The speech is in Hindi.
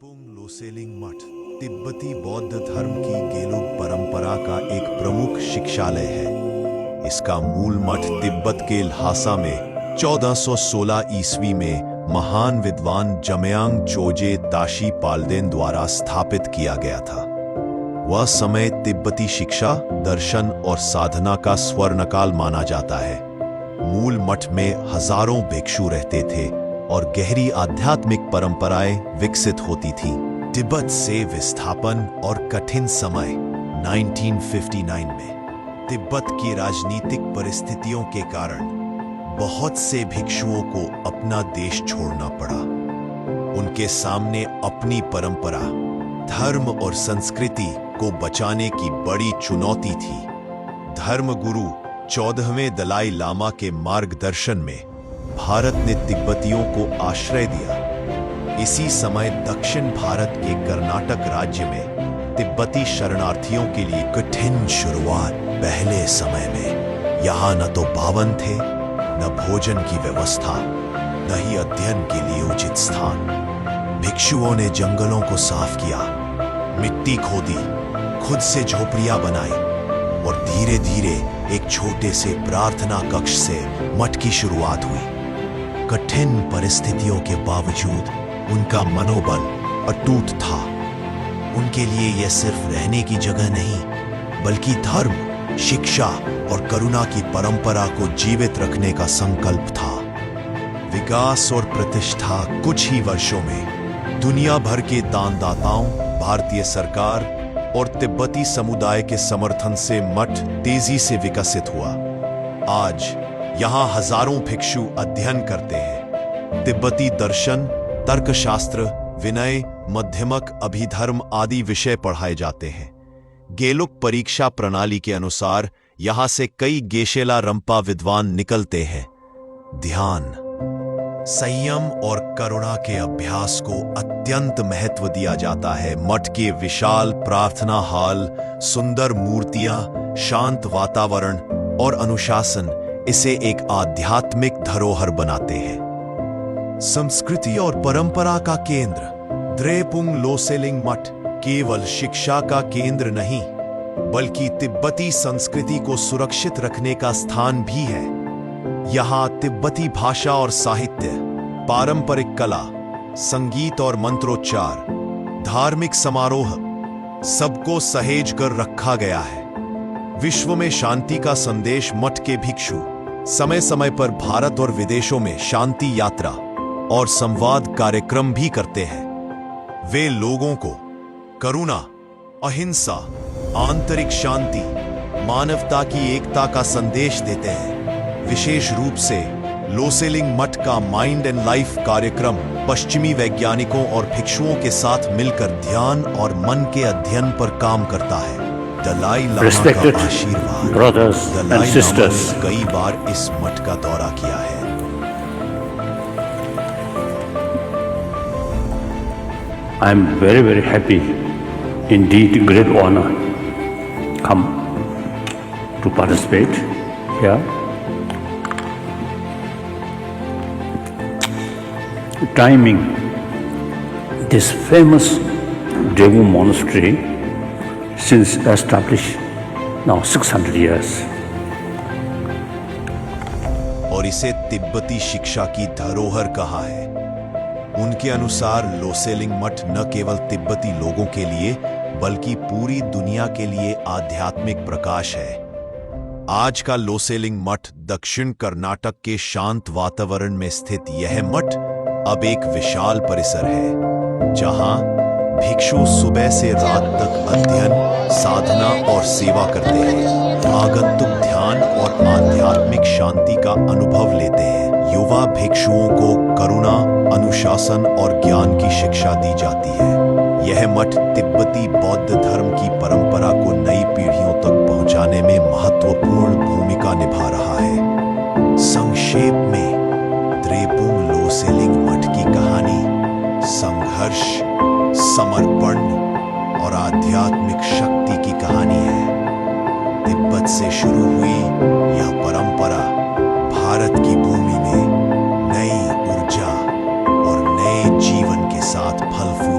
द्रेपुंग लोसेलिंग मठ तिब्बती बौद्ध धर्म की गेलुग परंपरा का एक प्रमुख शिक्षालय है। इसका मूल मठ तिब्बत के ल्हासा में 1416 ईस्वी में महान विद्वान जमयांग चोजे ताशी पाल्देन द्वारा स्थापित किया गया था। वह समय तिब्बती शिक्षा, दर्शन और साधना का स्वर्णकाल माना जाता है। मूल मठ में हजारों भिक्षु रहते थे और गहरी आध्यात्मिक परंपराएं विकसित होती थीं। तिब्बत से विस्थापन और कठिन समय 1959 में तिब्बत की राजनीतिक परिस्थितियों के कारण बहुत से भिक्षुओं को अपना देश छोड़ना पड़ा। उनके सामने अपनी परंपरा, धर्म और संस्कृति को बचाने की बड़ी चुनौती थी। धर्मगुरु 14वें दलाई लामा के मार्गदर्शन में भारत ने तिब्बतियों को आश्रय दिया। इसी समय दक्षिण भारत के कर्नाटक राज्य में तिब्बती शरणार्थियों के लिए कठिन शुरुआत। पहले समय में यहाँ न तो भवन थे, न भोजन की व्यवस्था, न ही अध्ययन के लिए उचित स्थान। भिक्षुओं ने जंगलों को साफ किया, मिट्टी खोदी, खुद से झोपड़ियां बनाई और धीरे धीरे एक छोटे से प्रार्थना कक्ष से मठ की शुरुआत हुई। कठिन परिस्थितियों के बावजूद उनका मनोबल अटूट था। उनके लिए यह सिर्फ रहने की जगह नहीं, बल्कि धर्म, शिक्षा और करुणा की परंपरा को जीवित रखने का संकल्प था। विकास और प्रतिष्ठा कुछ ही वर्षों में दुनिया भर के दानदाताओं, भारतीय सरकार और तिब्बती समुदाय के समर्थन से मठ तेजी से विकसित हुआ। आज यहाँ हजारों भिक्षु अध्ययन करते हैं। तिब्बती दर्शन, तर्कशास्त्र, विनय, मध्यमक, अभिधर्म आदि विषय पढ़ाए जाते हैं। गेलुक परीक्षा प्रणाली के अनुसार यहाँ से कई गेशेला रंपा विद्वान निकलते हैं। ध्यान, संयम और करुणा के अभ्यास को अत्यंत महत्व दिया जाता है। मठ के विशाल प्रार्थना हॉल, सुंदर मूर्तियां, शांत वातावरण और अनुशासन इसे एक आध्यात्मिक धरोहर बनाते हैं। संस्कृति और परंपरा का केंद्र द्रेपुंग लोसेलिंग मठ केवल शिक्षा का केंद्र नहीं, बल्कि तिब्बती संस्कृति को सुरक्षित रखने का स्थान भी है। यहाँ तिब्बती भाषा और साहित्य, पारंपरिक कला, संगीत और मंत्रोच्चार, धार्मिक समारोह सबको सहेज कर रखा गया है। विश्व में शांति का संदेश मठ के भिक्षु समय समय पर भारत और विदेशों में शांति यात्रा और संवाद कार्यक्रम भी करते हैं। वे लोगों को करुणा, अहिंसा, आंतरिक शांति, मानवता की एकता का संदेश देते हैं। विशेष रूप से लोसेलिंग मठ का माइंड एंड लाइफ कार्यक्रम पश्चिमी वैज्ञानिकों और भिक्षुओं के साथ मिलकर ध्यान और मन के अध्ययन पर काम करता है। दलाई लामा Respected का आशीर्वाद, brothers and Dalai sisters, Lama ने कई बार इस मठ का दौरा किया है। I am very, very happy, indeed great honor, come to participate here. Timing this famous Daegu monastery since established now 600 years. और इसे तिब्बती शिक्षा की धरोहर कहा है। उनके अनुसार लोसेलिंग मठ न केवल तिब्बती लोगों के लिए, बल्कि पूरी दुनिया के लिए आध्यात्मिक प्रकाश है। आज का लोसेलिंग मठ दक्षिण कर्नाटक के शांत वातावरण में स्थित यह मठ अब एक विशाल परिसर है, जहां भिक्षु सुबह से रात तक अध्ययन, साधना और सेवा करते हैं। आगंतुक ध्यान और आध्यात्मिक शांति का अनुभव लेते हैं। युवा भिक्षुओं को करुणा, अनुशासन और ज्ञान की शिक्षा दी जाती है। यह मठ तिब्बती बौद्ध धर्म की परंपरा को नई पीढ़ियों तक पहुंचाने में महत्वपूर्ण भूमिका निभा रहा है। संक्षेप में द्रेपुंग लोसेलिंग मठ की कहानी संघर्ष, समर्पण और आध्यात्मिक शक्ति की कहानी है। तिब्बत से शुरू हुई यह परंपरा भारत की भूमि में नई ऊर्जा और नए जीवन के साथ फल फूल